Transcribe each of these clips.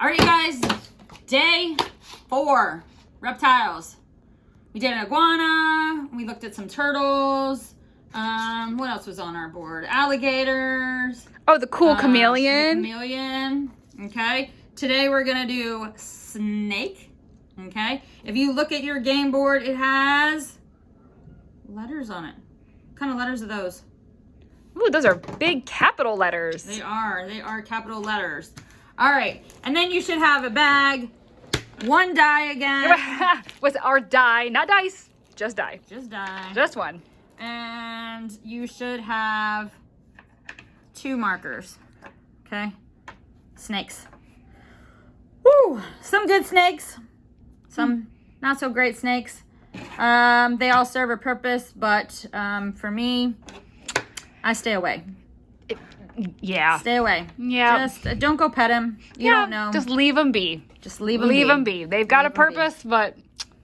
All right, you guys. Day 4. Reptiles. We did an iguana. We looked at some turtles. What else was on our board? Alligators. Oh, the cool chameleon. The chameleon. Okay. Today we're going to do snake. Okay. If you look at your game board, it has letters on it. What kind of letters are those? Ooh, those are big capital letters. They are. They are capital letters. All right. And then you should have a bag. 1 die again. What's our die? Not dice. Just die. Just die. Just one. And you should have 2 markers. Okay. Snakes. Woo! Some good snakes. Some not so great snakes. They all serve a purpose, but for me, I stay away. Yeah. Stay away. Yeah. Just don't go pet him. You don't know. Just leave them be. Just leave them Leave be. them be. They've got a purpose, but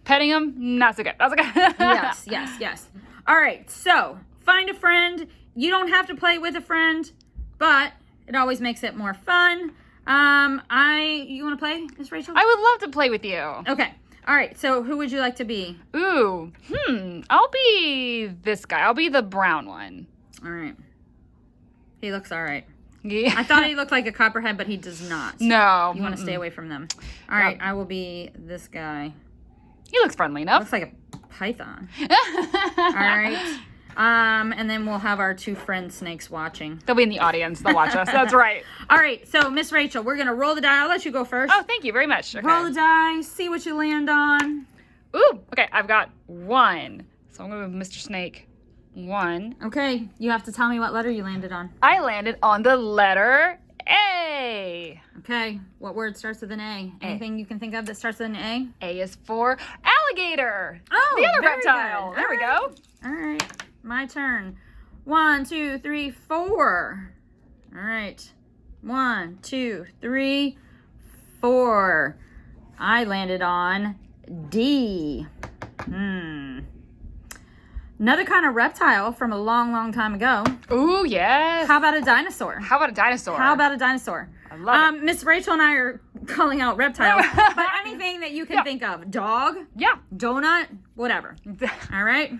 petting them, not so good. Not so good. Yes, yes, yes. All right, so find a friend. You don't have to play with a friend, but it always makes it more fun. You want to play, Miss Rachel? I would love to play with you. Okay. All right, so who would you like to be? Ooh, I'll be this guy. I'll be the brown one. All right. He looks all right. Yeah. I thought he looked like a copperhead, but he does not. No. You want to stay away from them. All right, I will be this guy. He looks friendly enough. Looks like a python. All right. And then we'll have our 2 friend snakes watching. They'll be in the audience. They'll watch us. That's right. All right, so Miss Rachel, we're gonna roll the die. I'll let you go first. Oh, thank you very much. Okay. Roll the die. See what you land on. Ooh, okay. I've got 1. So I'm going to Mr. Snake 1. Okay, you have to tell me what letter you landed on. I landed on the letter A. Okay, what word starts with an A? Anything you can think of that starts with an A? A is for alligator. Oh, the other very reptile. good. There we go. All right, my turn. 1, 2, 3, 4. All right, 1, 2, 3, 4. I landed on D. Another kind of reptile from a long, long time ago. Ooh, yes. How about a dinosaur? How about a dinosaur? How about a dinosaur? I love it. Miss Rachel and I are calling out reptiles, but anything that you can think of. Dog, Yeah. donut, whatever. All right?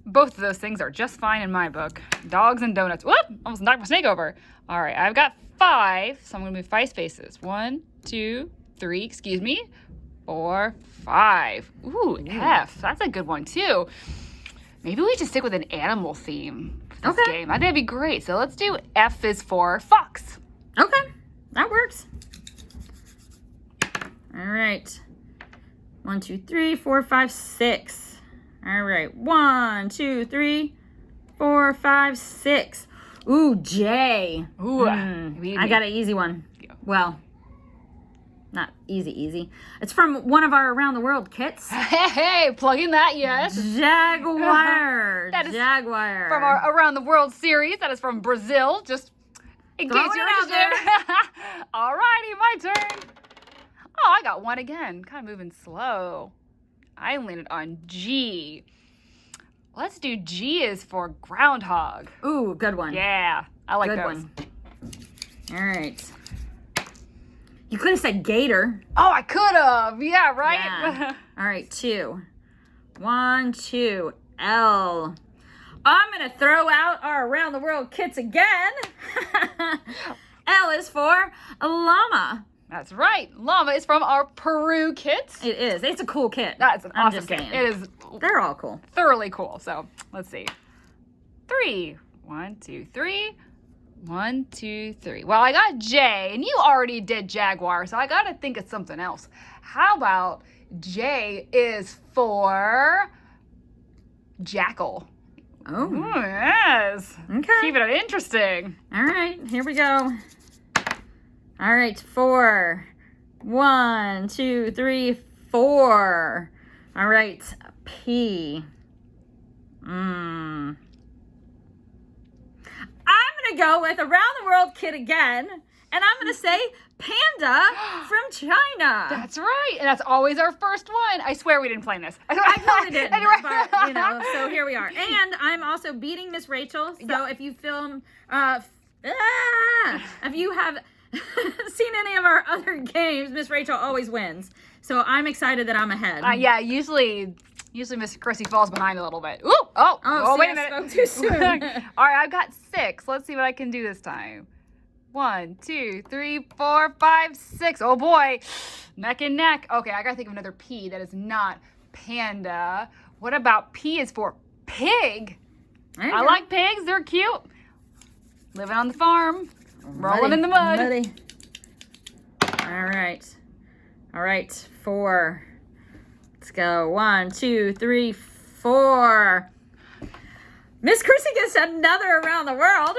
Both of those things are just fine in my book. Dogs and donuts. Whoop! Almost knocked my snake over. All right, I've got 5, so I'm going to move 5 spaces. 1, 2, 3, excuse me, 4, 5. Ooh, F. That's a good one, too. Maybe we should stick with an animal theme for this game. I think that'd be great. So let's do F is for fox. Okay, that works. All right. 1, 2, 3, 4, 5, 6. All right. 1, 2, 3, 4, 5, 6. Ooh, J. Ooh, I got an easy one. Well, not easy. It's from one of our Around the World kits. Hey, plug in that, yes. Jaguar. That is Jaguar. From our Around the World series. That is from Brazil, just in case you're interested. Alrighty, my turn. Oh, I got 1 again. Kind of moving slow. I landed on G. Let's do G is for groundhog. Ooh, good one. Yeah, I like Good those. one. All right. You could have said gator. Oh, I could have. Yeah, right? Yeah. All right, 2. 1, 2, L. I'm going to throw out our Around the World kits again. L is for a llama. That's right. Llama is from our Peru kit. It is. It's a cool kit. That's an I'm awesome just kit. saying. It is They're all cool. thoroughly cool. So let's see. 3. 1, 2, 3. 1, 2, 3. Well, I got J, and you already did Jaguar, so I got to think of something else. How about J is for jackal? Oh. Ooh, yes. Okay. Keep it interesting. All right, here we go. All right, 4. 1, 2, 3, 4. All right, P. I'm going to go with Around the World kit again, and I'm going to say panda from China. That's right. And that's always our first one. I swear we didn't plan this. I totally didn't, Anyway. but, you know, so here we are. And I'm also beating Miss Rachel, so if you film, if you have seen any of our other games, Miss Rachel always wins. So I'm excited that I'm ahead. Yeah, usually Miss Chrissy falls behind a little bit. Ooh, oh, wait a minute. I spoke too soon. All right, I've got 6. Let's see what I can do this time. 1, 2, 3, 4, 5, 6. Oh boy, neck and neck. Okay, I gotta think of another P that is not panda. What about P is for pig? I like pigs. They're cute. Living on the farm, rolling in the mud. Muddy. All right, 4. Let's go. 1, 2, 3, 4. Miss Chrissy gets another around the world.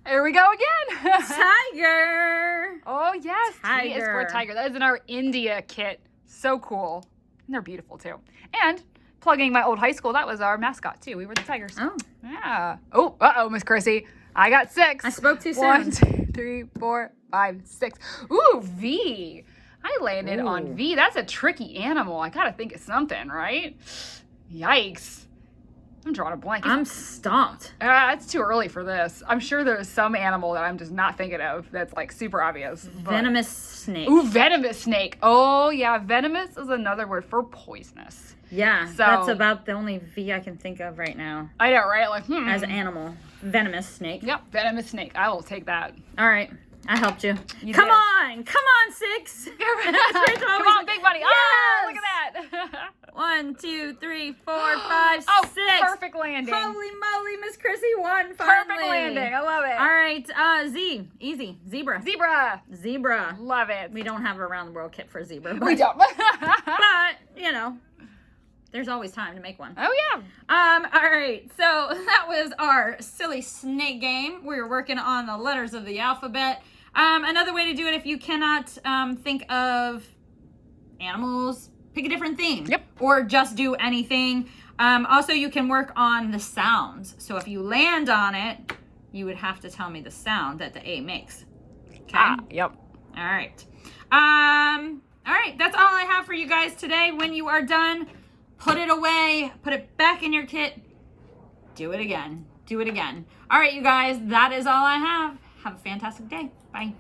Here we go again. Tiger. Oh, yes. Tiger. T is for tiger. That is in our India kit. So cool. And they're beautiful, too. And plugging my old high school, that was our mascot, too. We were the Tigers. Oh. Yeah. Oh, uh-oh, Miss Chrissy. I got 6. I spoke too soon. 1, 2, 3, 4, 5, 6. Ooh, V. I landed on V. That's a tricky animal. I gotta think of something, right? Yikes. I'm drawing a blank. I'm stumped. It's too early for this. I'm sure there's some animal that I'm just not thinking of that's like super obvious. Venomous snake. Ooh, venomous snake. Oh, yeah. Venomous is another word for poisonous. Yeah, So- that's about the only V I can think of right now I know, right? Like, as an animal. Venomous snake. Yep, venomous snake. I will take that. All right, I helped you. You Come did. on, 6. Come on, big money. Yes! Oh, look at that. 1, 2, 3, 4, 5, Oh, 6. perfect landing. Holy moly, Miss Chrissy won Perfect finally. landing. I love it. All right, Z, easy, zebra. Zebra. Love it. We don't have a around the world kit for zebra. We don't. But there's always time to make one. Oh, yeah. All right, so that was our silly snake game. We were working on the letters of the alphabet. Another way to do it, if you cannot think of animals, pick a different theme. Yep. Or just do anything. Also, you can work on the sounds. So if you land on it, you would have to tell me the sound that the A makes. Okay? Yep. All right. All right, that's all I have for you guys today. When you are done, put it away, put it back in your kit. Do it again. Do it again. All right, you guys, that is all I have. Have a fantastic day. Bye.